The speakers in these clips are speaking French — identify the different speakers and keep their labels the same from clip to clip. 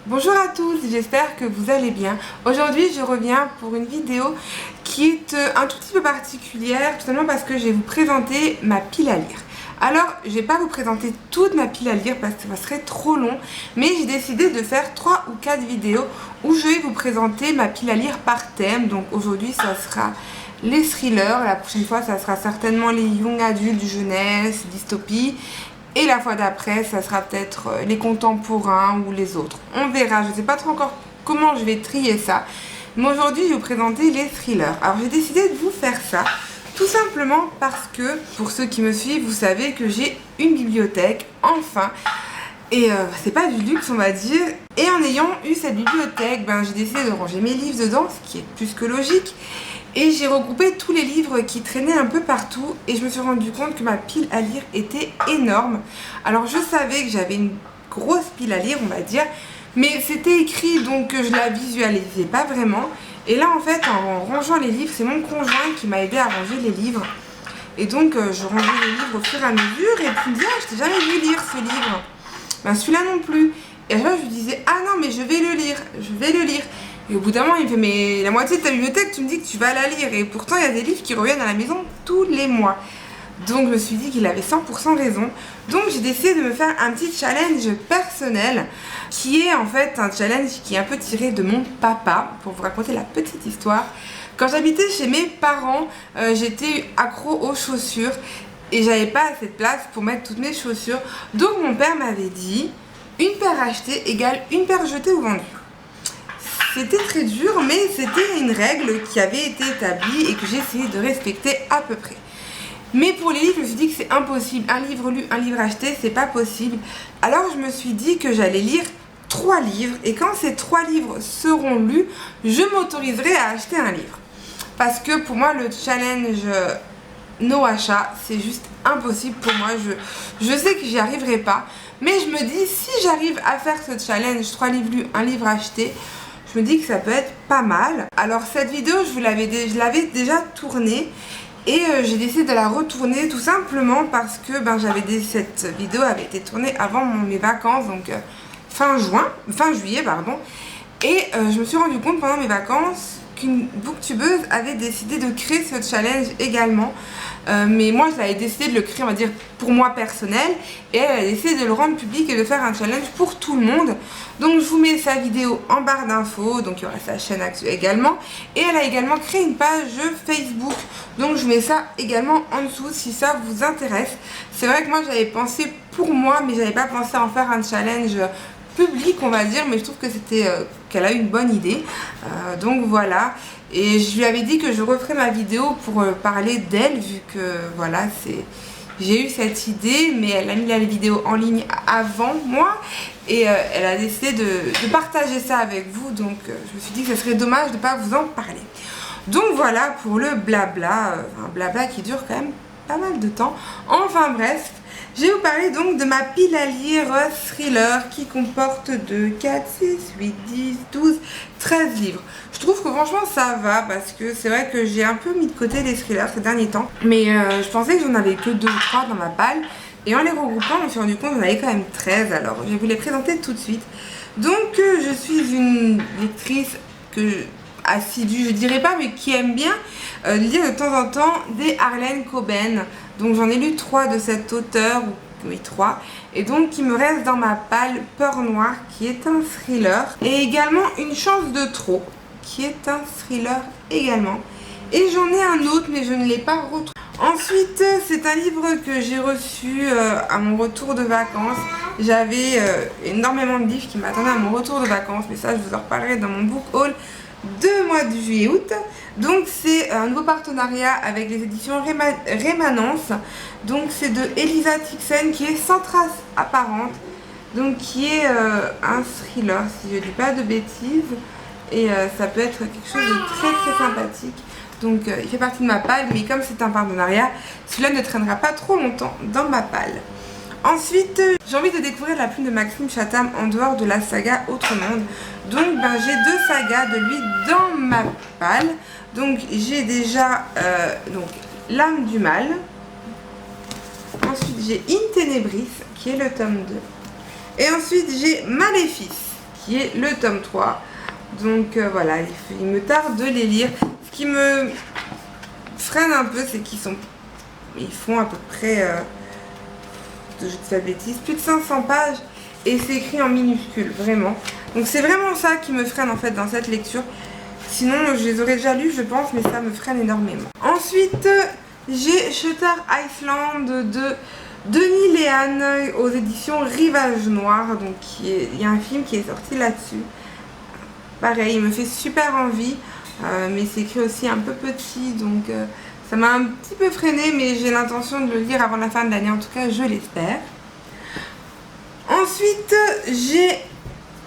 Speaker 1: Bonjour à tous, j'espère que vous allez bien. Aujourd'hui je reviens pour une vidéo qui est un tout petit peu particulière, tout simplement parce que je vais vous présenter ma pile à lire. Alors je vais pas vous présenter toute ma pile à lire parce que ça serait trop long, mais j'ai décidé de faire 3 ou 4 vidéos où je vais vous présenter ma pile à lire par thème. Donc aujourd'hui ça sera les thrillers, la prochaine fois ça sera certainement les young adultes, jeunesse, dystopie. Et la fois d'après, ça sera peut-être les contemporains ou les autres. On verra, je ne sais pas trop encore comment je vais trier ça. Mais aujourd'hui, je vais vous présenter les thrillers. Alors, j'ai décidé de vous faire ça, tout simplement parce que, pour ceux qui me suivent, vous savez que j'ai une bibliothèque, enfin. Et c'est pas du luxe, on va dire. Et en ayant eu cette bibliothèque, j'ai décidé de ranger mes livres dedans, ce qui est plus que logique. Et j'ai regroupé tous les livres qui traînaient un peu partout et je me suis rendu compte que ma pile à lire était énorme. Alors je savais que j'avais une grosse pile à lire, on va dire, mais c'était écrit donc je la visualisais pas vraiment. Et là en fait en rangeant les livres, c'est mon conjoint qui m'a aidé à ranger les livres. Et donc je rangeais les livres au fur et à mesure et puis il me dit « Ah, je t'ai jamais vu lire ce livre !» Celui-là non plus. Et à chaque fois je lui disais « Ah non mais je vais le lire, je vais le lire !» Et au bout d'un moment, il me fait « Mais la moitié de ta bibliothèque, tu me dis que tu vas la lire. » Et pourtant, il y a des livres qui reviennent à la maison tous les mois. Donc, je me suis dit qu'il avait 100% raison. Donc, j'ai décidé de me faire un petit challenge personnel qui est en fait un challenge qui est un peu tiré de mon papa. Pour vous raconter la petite histoire. Quand j'habitais chez mes parents, j'étais accro aux chaussures et j'avais pas assez de place pour mettre toutes mes chaussures. Donc, mon père m'avait dit « Une paire achetée égale une paire jetée ou vendue. » C'était très dur, mais c'était une règle qui avait été établie et que j'ai essayé de respecter à peu près. Mais pour les livres, je me suis dit que c'est impossible. Un livre lu, un livre acheté, c'est pas possible. Alors je me suis dit que j'allais lire 3 livres. Et quand ces 3 livres seront lus, je m'autoriserai à acheter un livre. Parce que pour moi, le challenge no achat, c'est juste impossible pour moi. Je sais que j'y arriverai pas. Mais je me dis, si j'arrive à faire ce challenge, 3 livres lus, un livre acheté, je me dis que ça peut être pas mal. Alors cette vidéo, je l'avais déjà tournée et j'ai décidé de la retourner tout simplement parce que cette vidéo avait été tournée avant mes vacances, donc fin juillet pardon. Et je me suis rendu compte pendant mes vacances qu'une booktubeuse avait décidé de créer ce challenge également. Mais moi je l'avais décidé de le créer, on va dire, pour moi personnel, et elle a décidé de le rendre public et de faire un challenge pour tout le monde. Donc je vous mets sa vidéo en barre d'infos, donc il y aura sa chaîne également, et elle a également créé une page Facebook, donc je vous mets ça également en dessous si ça vous intéresse. C'est vrai que moi j'avais pensé pour moi, mais j'avais pas pensé à en faire un challenge public, on va dire, mais je trouve que c'était qu'elle a eu une bonne idée. Donc voilà. Et je lui avais dit que je referais ma vidéo pour parler d'elle, vu que voilà, j'ai eu cette idée, mais elle a mis la vidéo en ligne avant moi et elle a décidé de partager ça avec vous. Donc je me suis dit que ce serait dommage de ne pas vous en parler. Donc voilà pour le blabla, un blabla qui dure quand même pas mal de temps. Enfin bref, je vais vous parler donc de ma pile à lire thriller qui comporte 2, 4, 6, 8, 10, 12, 13 livres. Je trouve que franchement ça va parce que c'est vrai que j'ai un peu mis de côté les thrillers ces derniers temps. Mais je pensais que j'en avais que 2 ou 3 dans ma palle. Et en les regroupant, je me suis rendu compte que j'en avais quand même 13. Alors je vais vous les présenter tout de suite. Donc je suis une lectrice assidue, je dirais pas, mais qui aime bien lire de temps en temps des Harlan Coben. Donc j'en ai lu 3 de cet auteur, oui 3, et donc il me reste dans ma palle Peur Noire qui est un thriller, et également Une chance de trop qui est un thriller également. Et j'en ai un autre mais je ne l'ai pas retrouvé. Ensuite c'est un livre que j'ai reçu à mon retour de vacances. J'avais énormément de livres qui m'attendaient à mon retour de vacances, mais ça je vous en reparlerai dans mon book haul de mois de juillet-août. Donc c'est un nouveau partenariat avec les éditions Rémanence. Donc c'est de Elisa Tixen qui est Sans trace apparente, donc qui est un thriller si je dis pas de bêtises, et ça peut être quelque chose de très très sympathique. Donc il fait partie de ma palle, mais comme c'est un partenariat, celui-là ne traînera pas trop longtemps dans ma palle. Ensuite, j'ai envie de découvrir la plume de Maxime Chatham en dehors de la saga Autre Monde. Donc j'ai 2 sagas de lui dans ma palle. Donc j'ai déjà L'âme du mal. Ensuite j'ai In Tenebris qui est le tome 2. Et ensuite j'ai Maléfice qui est le tome 3. Donc voilà, il me tarde de les lire. Ce qui me freine un peu, c'est qu'ils font à peu près, je dis pas de bêtises, plus de 500 pages et c'est écrit en minuscules, vraiment. Donc c'est vraiment ça qui me freine en fait dans cette lecture. Sinon je les aurais déjà lus je pense, mais ça me freine énormément. Ensuite j'ai Shutter Island de Denis Léane aux éditions Rivage Noir. Donc il y a un film qui est sorti là-dessus. Pareil, il me fait super envie, mais c'est écrit aussi un peu petit, donc ça m'a un petit peu freiné, mais j'ai l'intention de le lire avant la fin de l'année, en tout cas je l'espère. Ensuite j'ai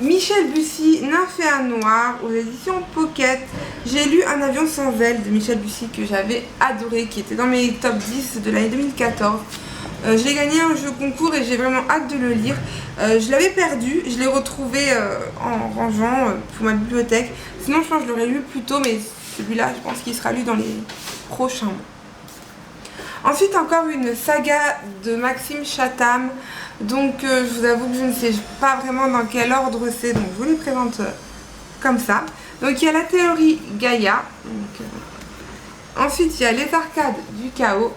Speaker 1: Michel Bussy, Nymphéa Noir aux éditions Pocket. J'ai lu Un avion sans aile de Michel Bussy que j'avais adoré, qui était dans mes top 10 de l'année 2014. Je l'ai gagné un jeu concours et j'ai vraiment hâte de le lire. Je l'avais perdu, je l'ai retrouvé en rangeant pour ma bibliothèque. Sinon je pense que je l'aurais lu plus tôt, mais celui-là je pense qu'il sera lu dans les prochains mois. Ensuite encore une saga de Maxime Chatham. Donc je vous avoue que je ne sais pas vraiment dans quel ordre c'est, donc je vous les présente comme ça. Donc il y a la théorie Gaïa. Ensuite il y a les arcades du chaos.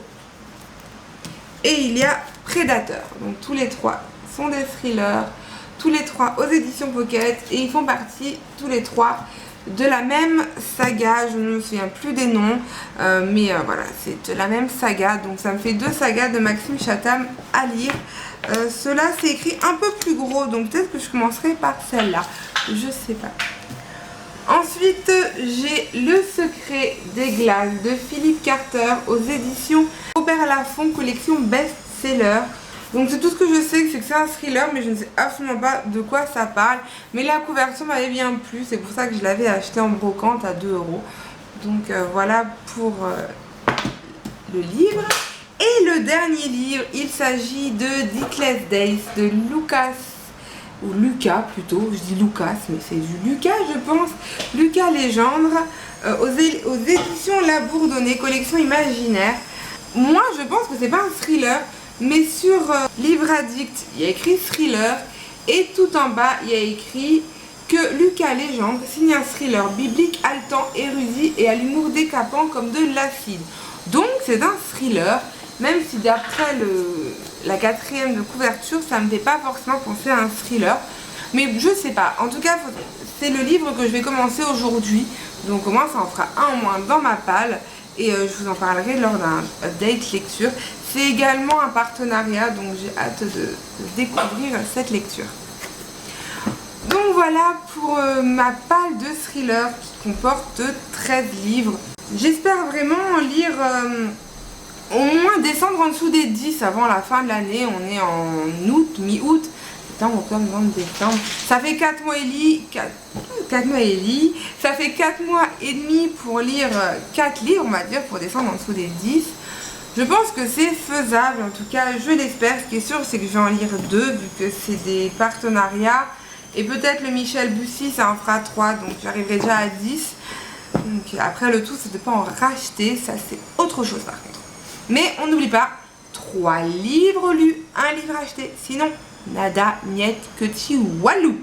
Speaker 1: Et il y a Prédateur. Donc tous les trois sont des thrillers, tous les trois aux éditions Pocket, et ils font partie tous les trois de la même saga. Je ne me souviens plus des noms, mais voilà, c'est de la même saga. Donc ça me fait 2 sagas de Maxime Chatham à lire. Cela c'est écrit un peu plus gros, donc peut-être que je commencerai par celle-là. Je sais pas. Ensuite, j'ai Le secret des glaces de Philippe Carter aux éditions Robert Laffont, collection best-seller. Donc c'est tout ce que je sais, c'est que c'est un thriller, mais je ne sais absolument pas de quoi ça parle. Mais la couverture m'avait bien plu, c'est pour ça que je l'avais acheté en brocante à 2 €. Donc voilà pour le livre. Et le dernier livre, il s'agit de Dickless Days de Lucas. Ou Lucas plutôt, je dis Lucas, mais c'est du Lucas je pense. Lucas Legendre, aux éditions La Bourdonnais, collection imaginaire. Moi je pense que c'est pas un thriller, mais sur Livre Addict, il y a écrit thriller, et tout en bas il y a écrit que Lucas Legendre signe un thriller biblique haletant, érudit et à l'humour décapant comme de l'acide. Donc c'est un thriller, même si d'après la 4e de couverture, ça me fait pas forcément penser à un thriller. Mais je sais pas, en tout cas c'est le livre que je vais commencer aujourd'hui. Donc au moins ça en fera un au moins dans ma palle. Et je vous en parlerai lors d'un update lecture. C'est également un partenariat, donc j'ai hâte de découvrir cette lecture. Donc voilà pour ma palle de thriller qui comporte 13 livres. J'espère vraiment lire... au moins descendre en dessous des 10 avant la fin de l'année. On est en août, mi-août, septembre, octobre, novembre, décembre. Ça fait 4 mois et demi. Ça fait 4 mois et demi pour lire 4 livres, on va dire, pour descendre en dessous des 10. Je pense que c'est faisable, en tout cas je l'espère. Ce qui est sûr, c'est que je vais en lire 2 vu que c'est des partenariats. Et peut-être le Michel Bussy, ça en fera 3, donc j'arriverai déjà à 10. Donc après le tout, c'est de ne pas en racheter, ça c'est autre chose par contre. Mais on n'oublie pas, 3 livres lus, 1 livre acheté. Sinon, nada, niet, que ti walou.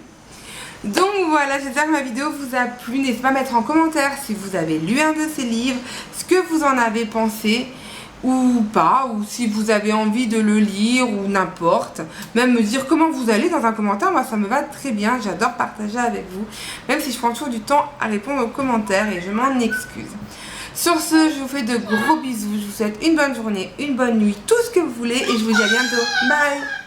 Speaker 1: Donc voilà, j'espère que ma vidéo vous a plu. N'hésitez pas à mettre en commentaire si vous avez lu un de ces livres, ce que vous en avez pensé ou pas, ou si vous avez envie de le lire ou n'importe. Même me dire comment vous allez dans un commentaire, moi ça me va très bien. J'adore partager avec vous, même si je prends toujours du temps à répondre aux commentaires et je m'en excuse. Sur ce, je vous fais de gros bisous, je vous souhaite une bonne journée, une bonne nuit, tout ce que vous voulez et je vous dis à bientôt. Bye!